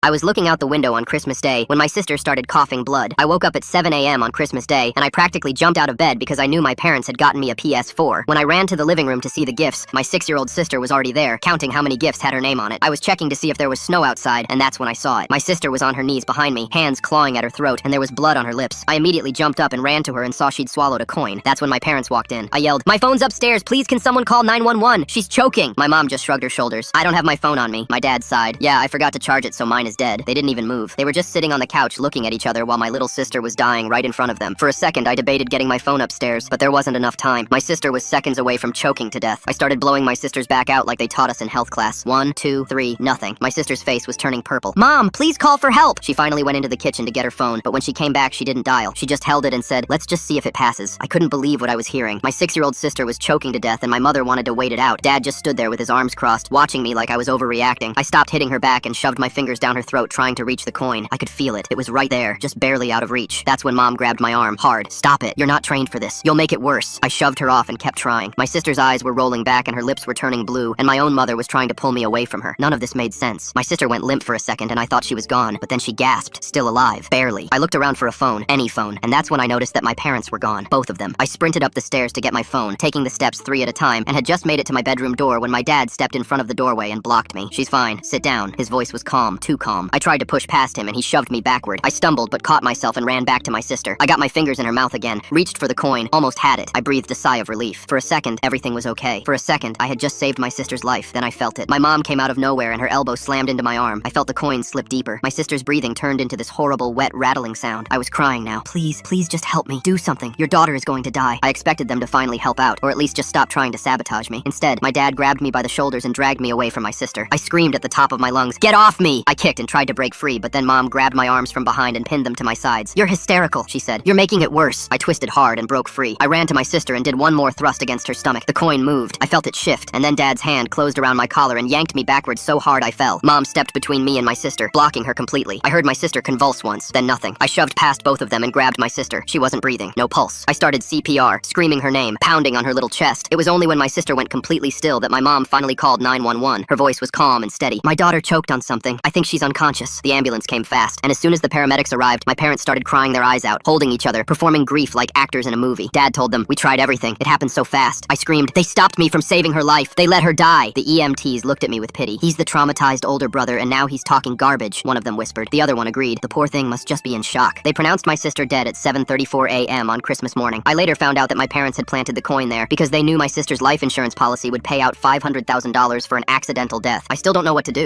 I was looking out the window on Christmas Day when my sister started coughing blood. I woke up at 7 a.m. on Christmas Day, and I practically jumped out of bed because I knew my parents had gotten me a PS4. When I ran to the living room to see the gifts, my 6-year-old sister was already there, counting how many gifts had her name on it. I was checking to see if there was snow outside, and that's when I saw it. My sister was on her knees behind me, hands clawing at her throat, and there was blood on her lips. I immediately jumped up and ran to her and saw she'd swallowed a coin. That's when my parents walked in. I yelled, "My phone's upstairs, please can someone call 911? She's choking." My mom just shrugged her shoulders. "I don't have my phone on me." My dad sighed. "Yeah, I forgot to charge it, so mine is dead." They didn't even move. They were just sitting on the couch looking at each other while my little sister was dying right in front of them. For a second, I debated getting my phone upstairs, but there wasn't enough time. My sister was seconds away from choking to death. I started blowing my sister's back out like they taught us in health class. 1, 2, 3, nothing. My sister's face was turning purple. "Mom, please call for help!" She finally went into the kitchen to get her phone, but when she came back, she didn't dial. She just held it and said, "Let's just see if it passes." I couldn't believe what I was hearing. My 6-year-old sister was choking to death, and my mother wanted to wait it out. Dad just stood there with his arms crossed, watching me like I was overreacting. I stopped hitting her back and shoved my fingers down her throat, trying to reach the coin. I could feel it. It was right there, just barely out of reach. That's when Mom grabbed my arm hard. "Stop it. You're not trained for this. You'll make it worse." I shoved her off and kept trying. My sister's eyes were rolling back and her lips were turning blue, and my own mother was trying to pull me away from her. None of this made sense. My sister went limp for a second and I thought she was gone, but then she gasped, still alive. Barely. I looked around for a phone, any phone, and that's when I noticed that my parents were gone. Both of them. I sprinted up the stairs to get my phone, taking the steps 3 at a time, and had just made it to my bedroom door when my dad stepped in front of the doorway and blocked me. "She's fine. Sit down." His voice was calm, too calm. I tried to push past him and he shoved me backward. I stumbled but caught myself and ran back to my sister. I got my fingers in her mouth again, reached for the coin, almost had it. I breathed a sigh of relief. For a second, everything was okay. For a second, I had just saved my sister's life. Then I felt it. My mom came out of nowhere and her elbow slammed into my arm. I felt the coin slip deeper. My sister's breathing turned into this horrible, wet, rattling sound. I was crying now. "Please, please just help me. Do something. Your daughter is going to die." I expected them to finally help out, or at least just stop trying to sabotage me. Instead, my dad grabbed me by the shoulders and dragged me away from my sister. I screamed at the top of my lungs, "Get off me!" I kicked and tried to break free, but then Mom grabbed my arms from behind and pinned them to my sides. "You're hysterical," she said. "You're making it worse." I twisted hard and broke free. I ran to my sister and did one more thrust against her stomach. The coin moved. I felt it shift, and then Dad's hand closed around my collar and yanked me backwards so hard I fell. Mom stepped between me and my sister, blocking her completely. I heard my sister convulse once, then nothing. I shoved past both of them and grabbed my sister. She wasn't breathing. No pulse. I started CPR, screaming her name, pounding on her little chest. It was only when my sister went completely still that my mom finally called 911. Her voice was calm and steady. "My daughter choked on something. I think she's unconscious." The ambulance came fast, and as soon as the paramedics arrived, my parents started crying their eyes out, holding each other, performing grief like actors in a movie. Dad told them, "We tried everything. It happened so fast." I screamed, "They stopped me from saving her life. They let her die." The EMTs looked at me with pity. "He's the traumatized older brother, and now he's talking garbage," one of them whispered. The other one agreed. The poor thing must just be in shock. They pronounced my sister dead at 7:34 a.m. on Christmas morning. I later found out that my parents had planted the coin there because they knew my sister's life insurance policy would pay out $500,000 for an accidental death. I still don't know what to do.